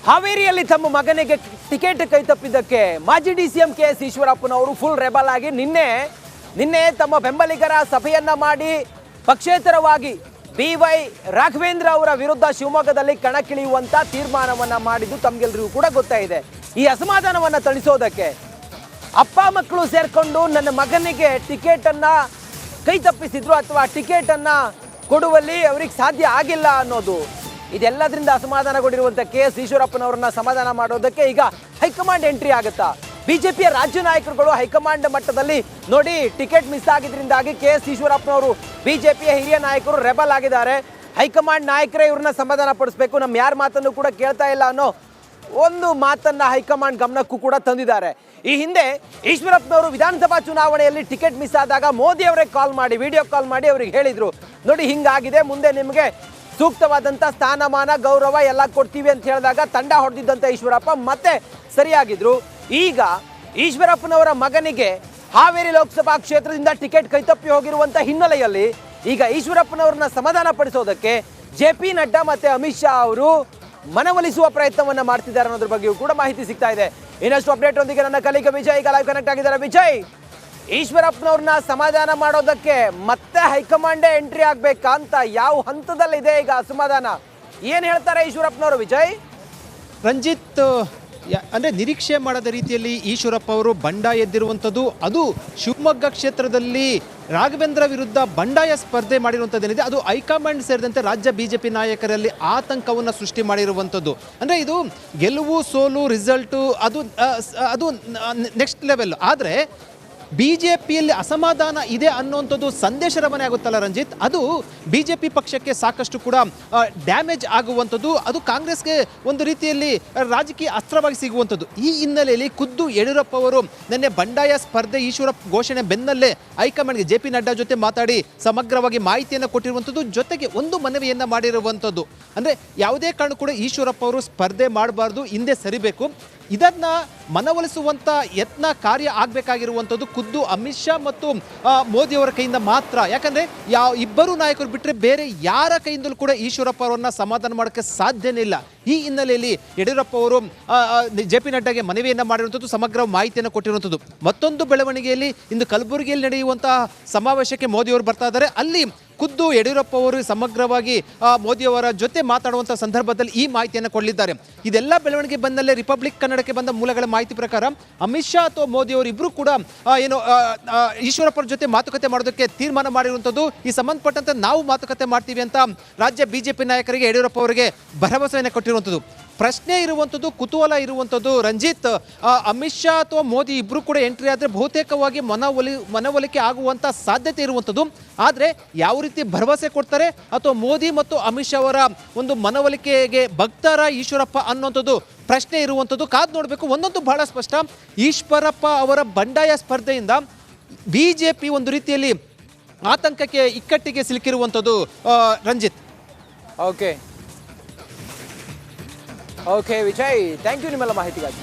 ಹಾವೇರಿಯಲ್ಲಿ ತಮ್ಮ ಮಗನಿಗೆ ಟಿಕೆಟ್ ಕೈತಪ್ಪಿದ್ದಕ್ಕೆ ಮಾಜಿ ಡಿಸಿಎಂ ಕೆಎಸ್ ಈಶ್ವರಪ್ಪನವರು ಫುಲ್ ರೆಬಲ್ ಆಗಿ ನಿನ್ನೆ ತಮ್ಮ ಬೆಂಬಲಿಗರ ಸಭೆಯನ್ನ ಮಾಡಿ ಪಕ್ಷೇತರವಾಗಿ BY ರಾಘವೇಂದ್ರ ಅವರ ವಿರುದ್ಧ ಶಿವಮೊಗ್ಗದಲ್ಲಿ ಕಣಕ್ಕಿಳಿಯುವಂತ ತೀರ್ಮಾನವನ್ನ ಮಾಡಿದ್ದು ತಮಗೆಲ್ಲರಿಗೂ ಕೂಡ ಗೊತ್ತಾಗಿದೆ. ಈ ಅಸಮಾಧಾನವನ್ನ ತಣಿಸೋದಕ್ಕೆ ಅಪ್ಪ ಮಕ್ಕಳು ಸೇರ್ಕೊಂಡು ನನ್ನ ಮಗನಿಗೆ ಟಿಕೆಟ್ ಅನ್ನ ಕೈತಪ್ಪಿಸಿದ್ರು ಅಥವಾ ಟಿಕೆಟ್ ಅನ್ನ ಕೊಡುವಲ್ಲಿ ಅವರಿಗೆ ಸಾಧ್ಯ ಆಗಿಲ್ಲ ಅನ್ನೋದು, ಇದೆಲ್ಲದರಿಂದ ಅಸಮಾಧಾನಗೊಂಡಿರುವಂತ ಕೆಎಸ್ ಈಶ್ವರಪ್ಪನವರನ್ನ ಸಮಾಧಾನ ಮಾಡೋದಕ್ಕೆ ಈಗ ಹೈಕಮಾಂಡ್ ಎಂಟ್ರಿ ಆಗುತ್ತಾ? ಬಿಜೆಪಿಯ ರಾಜ್ಯ ನಾಯಕರುಗಳು ಹೈಕಮಾಂಡ್ ಮಟ್ಟದಲ್ಲಿ ನೋಡಿ ಟಿಕೆಟ್ ಮಿಸ್ ಆಗಿದ್ರಿಂದಾಗಿ ಕೆಎಸ್ ಈಶ್ವರಪ್ಪನವರು ಬಿಜೆಪಿಯ ಹಿರಿಯ ನಾಯಕರು ರೆಬಲ್ ಆಗಿದ್ದಾರೆ. ಹೈಕಮಾಂಡ್ ನಾಯಕರೇ ಇವ್ರನ್ನ ಸಮಾಧಾನ ಪಡಿಸಬೇಕು, ನಮ್ಮ ಯಾರ ಮಾತನ್ನು ಕೂಡ ಕೇಳ್ತಾ ಇಲ್ಲ ಅನ್ನೋ ಒಂದು ಮಾತನ್ನ ಹೈಕಮಾಂಡ್ ಗಮನಕ್ಕೂ ಕೂಡ ತಂದಿದ್ದಾರೆ. ಈ ಹಿಂದೆ ಈಶ್ವರಪ್ಪನವರು ವಿಧಾನಸಭಾ ಚುನಾವಣೆಯಲ್ಲಿ ಟಿಕೆಟ್ ಮಿಸ್ ಆದಾಗ ಮೋದಿ ಅವರೇ ವಿಡಿಯೋ ಕಾಲ್ ಮಾಡಿ ಅವ್ರಿಗೆ ಹೇಳಿದ್ರು, ನೋಡಿ ಹಿಂಗಾಗಿದೆ, ಮುಂದೆ ನಿಮಗೆ ಸೂಕ್ತವಾದಂಥ ಸ್ಥಾನಮಾನ ಗೌರವ ಎಲ್ಲ ಕೊಡ್ತೀವಿ ಅಂತ ಹೇಳಿದಾಗ ತಂಡ ಹೊಡೆದಿದ್ದಂಥ ಈಶ್ವರಪ್ಪ ಮತ್ತೆ ಸರಿಯಾಗಿದ್ರು. ಈಗ ಈಶ್ವರಪ್ಪನವರ ಮಗನಿಗೆ ಹಾವೇರಿ ಲೋಕಸಭಾ ಕ್ಷೇತ್ರದಿಂದ ಟಿಕೆಟ್ ಕೈತಪ್ಪಿ ಹೋಗಿರುವಂಥ ಹಿನ್ನೆಲೆಯಲ್ಲಿ ಈಗ ಈಶ್ವರಪ್ಪನವ್ರನ್ನ ಸಮಾಧಾನ ಪಡಿಸೋದಕ್ಕೆ JP ನಡ್ಡಾ ಮತ್ತೆ ಅಮಿತ್ ಶಾ ಅವರು ಮನವೊಲಿಸುವ ಪ್ರಯತ್ನವನ್ನ ಮಾಡ್ತಿದ್ದಾರೆ ಅನ್ನೋದ್ರ ಬಗ್ಗೆಯೂ ಕೂಡ ಮಾಹಿತಿ ಸಿಗ್ತಾ ಇದೆ. ಇನ್ನಷ್ಟು ಅಪ್ಡೇಟ್ ಒಂದಿಗೆ ನನ್ನ ಕಲಿಗ ವಿಜಯ್ ಈಗ ಲೈವ್ ಕನೆಕ್ಟ್ ಆಗಿದ್ದಾರೆ. ವಿಜಯ್, ಈಶ್ವರಪ್ಪನವ್ರನ್ನ ಸಮಾಧಾನ ಮಾಡೋದಕ್ಕೆ ಮತ್ತೆ ಹೈಕಮಾಂಡೇ ಎಂಟ್ರಿ ಆಗ್ಬೇಕಾ ಅಂತ ಯಾವ ಹಂತದಲ್ಲಿದೆ ಈಗ ಅಸಮಾಧಾನ? ಏನ್ ಹೇಳ್ತಾರೆ ಈಶ್ವರಪ್ಪನವರು? ವಿಜಯ್, ರಂಜಿತ್, ಅಂದರೆ ನಿರೀಕ್ಷೆ ಮಾಡದ ರೀತಿಯಲ್ಲಿ ಈಶ್ವರಪ್ಪ ಅವರು ಬಂಡಾಯ ಎದ್ದಿರುವಂಥದ್ದು, ಅದು ಶಿವಮೊಗ್ಗ ಕ್ಷೇತ್ರದಲ್ಲಿ ರಾಘವೇಂದ್ರ ವಿರುದ್ಧ ಬಂಡಾಯ ಸ್ಪರ್ಧೆ ಮಾಡಿರುವಂಥದ್ದೇನಿದೆ ಅದು ಹೈಕಮಾಂಡ್ ಸೇರಿದಂತೆ ರಾಜ್ಯ BJP ನಾಯಕರಲ್ಲಿ ಆತಂಕವನ್ನು ಸೃಷ್ಟಿ ಮಾಡಿರುವಂಥದ್ದು. ಅಂದರೆ ಇದು ಗೆಲುವು ಸೋಲು ರಿಸಲ್ಟು ಅದು ನೆಕ್ಸ್ಟ್ ಲೆವೆಲ್. ಆದರೆ BJPಯಲ್ಲಿ ಅಸಮಾಧಾನ ಇದೆ ಅನ್ನುವಂಥದ್ದು ಸಂದೇಶ ರವಾನೆ ಆಗುತ್ತಲ್ಲ ರಂಜಿತ್, ಅದು BJP ಪಕ್ಷಕ್ಕೆ ಸಾಕಷ್ಟು ಕೂಡ ಡ್ಯಾಮೇಜ್ ಆಗುವಂಥದ್ದು, ಅದು ಕಾಂಗ್ರೆಸ್ಗೆ ಒಂದು ರೀತಿಯಲ್ಲಿ ರಾಜಕೀಯ ಅಸ್ತ್ರವಾಗಿ ಸಿಗುವಂಥದ್ದು. ಈ ಹಿನ್ನೆಲೆಯಲ್ಲಿ ಖುದ್ದು ಯಡಿಯೂರಪ್ಪ ಅವರು ನಿನ್ನೆ ಬಂಡಾಯ ಸ್ಪರ್ಧೆ ಈಶ್ವರಪ್ಪ ಘೋಷಣೆ ಬೆನ್ನಲ್ಲೇ ಹೈಕಮಾಂಡ್ಗೆ JP ನಡ್ಡಾ ಜೊತೆ ಮಾತಾಡಿ ಸಮಗ್ರವಾಗಿ ಮಾಹಿತಿಯನ್ನು ಕೊಟ್ಟಿರುವಂಥದ್ದು, ಜೊತೆಗೆ ಒಂದು ಮನವಿಯನ್ನು ಮಾಡಿರುವಂಥದ್ದು. ಅಂದರೆ ಯಾವುದೇ ಕಾರಣ ಕೂಡ ಈಶ್ವರಪ್ಪ ಅವರು ಸ್ಪರ್ಧೆ ಮಾಡಬಾರ್ದು, ಹಿಂದೆ ಸರಿಬೇಕು. ಇದನ್ನು ಮನವೊಲಿಸುವಂಥ ಯತ್ನ ಕಾರ್ಯ ಆಗಬೇಕಾಗಿರುವಂಥದ್ದು ಖುದ್ದು ಅಮಿತ್ ಶಾ ಮತ್ತು ಮೋದಿಯವರ ಕೈಯಿಂದ ಮಾತ್ರ. ಯಾಕಂದರೆ ಇಬ್ಬರು ನಾಯಕರು ಬಿಟ್ಟರೆ ಬೇರೆ ಯಾರ ಕೈಯಿಂದಲೂ ಕೂಡ ಈಶ್ವರಪ್ಪ ಅವರನ್ನು ಸಮಾಧಾನ ಮಾಡೋಕ್ಕೆ ಸಾಧ್ಯನೇ ಇಲ್ಲ. ಈ ಹಿನ್ನೆಲೆಯಲ್ಲಿ ಯಡಿಯೂರಪ್ಪ ಅವರು JP ನಡ್ಡಾಗೆ ಮನವಿಯನ್ನು ಮಾಡಿರುವಂಥದ್ದು, ಸಮಗ್ರ ಮಾಹಿತಿಯನ್ನು ಕೊಟ್ಟಿರುವಂಥದ್ದು. ಮತ್ತೊಂದು ಬೆಳವಣಿಗೆಯಲ್ಲಿ ಇಂದು ಕಲಬುರಗಿಯಲ್ಲಿ ನಡೆಯುವಂತಹ ಸಮಾವೇಶಕ್ಕೆ ಮೋದಿಯವರು ಬರ್ತಾ ಇದ್ದಾರೆ. ಅಲ್ಲಿ ಖುದ್ದು ಯಡಿಯೂರಪ್ಪ ಅವರು ಸಮಗ್ರವಾಗಿ ಮೋದಿಯವರ ಜೊತೆ ಮಾತಾಡುವಂಥ ಸಂದರ್ಭದಲ್ಲಿ ಈ ಮಾಹಿತಿಯನ್ನು ಕೊಡಲಿದ್ದಾರೆ. ಇದೆಲ್ಲ ಬೆಳವಣಿಗೆ ಬಂದಲ್ಲೇ ರಿಪಬ್ಲಿಕ್ ಕನ್ನಡಕ್ಕೆ ಬಂದ ಮೂಲಗಳ ಮಾಹಿತಿ ಪ್ರಕಾರ ಅಮಿತ್ ಶಾ ಅಥವಾ ಮೋದಿಯವರು ಇಬ್ಬರು ಕೂಡ ಈಶ್ವರಪ್ಪರ ಜೊತೆ ಮಾತುಕತೆ ಮಾಡೋದಕ್ಕೆ ತೀರ್ಮಾನ ಮಾಡಿರುವಂಥದ್ದು. ಈ ಸಂಬಂಧಪಟ್ಟಂತೆ ನಾವು ಮಾತುಕತೆ ಮಾಡ್ತೀವಿ ಅಂತ ರಾಜ್ಯ BJP ನಾಯಕರಿಗೆ ಯಡಿಯೂರಪ್ಪ ಅವರಿಗೆ ಭರವಸೆಯನ್ನು ಕೊಟ್ಟಿರುವಂಥದ್ದು. ಪ್ರಶ್ನೆ ಇರುವಂಥದ್ದು, ಕುತೂಹಲ ಇರುವಂಥದ್ದು ರಂಜಿತ್, ಅಮಿತ್ ಶಾ ಅಥವಾ ಮೋದಿ ಇಬ್ಬರು ಕೂಡ ಎಂಟ್ರಿ ಆದರೆ ಬಹುತೇಕವಾಗಿ ಮನವೊಲಿಕೆ ಆಗುವಂಥ ಸಾಧ್ಯತೆ ಇರುವಂಥದ್ದು. ಆದರೆ ಯಾವ ರೀತಿ ಭರವಸೆ ಕೊಡ್ತಾರೆ ಅಥವಾ ಮೋದಿ ಮತ್ತು ಅಮಿತ್ ಶಾ ಅವರ ಒಂದು ಮನವೊಲಿಕೆಗೆ ಭಕ್ತರ ಈಶ್ವರಪ್ಪ ಅನ್ನುವಂಥದ್ದು ಪ್ರಶ್ನೆ ಇರುವಂಥದ್ದು. ಕಾದು ನೋಡಬೇಕು. ಒಂದೊಂದು ಬಹಳ ಸ್ಪಷ್ಟ, ಈಶ್ವರಪ್ಪ ಅವರ ಬಂಡಾಯ ಸ್ಪರ್ಧೆಯಿಂದ BJP ಒಂದು ರೀತಿಯಲ್ಲಿ ಆತಂಕಕ್ಕೆ ಇಕ್ಕಟ್ಟಿಗೆ ಸಿಲುಕಿರುವಂಥದ್ದು Ranjit. Okay Vijay, thank you ನಿಮ್ಮೆಲ್ಲ ಮಾಹಿತಿಗಾಗಿ.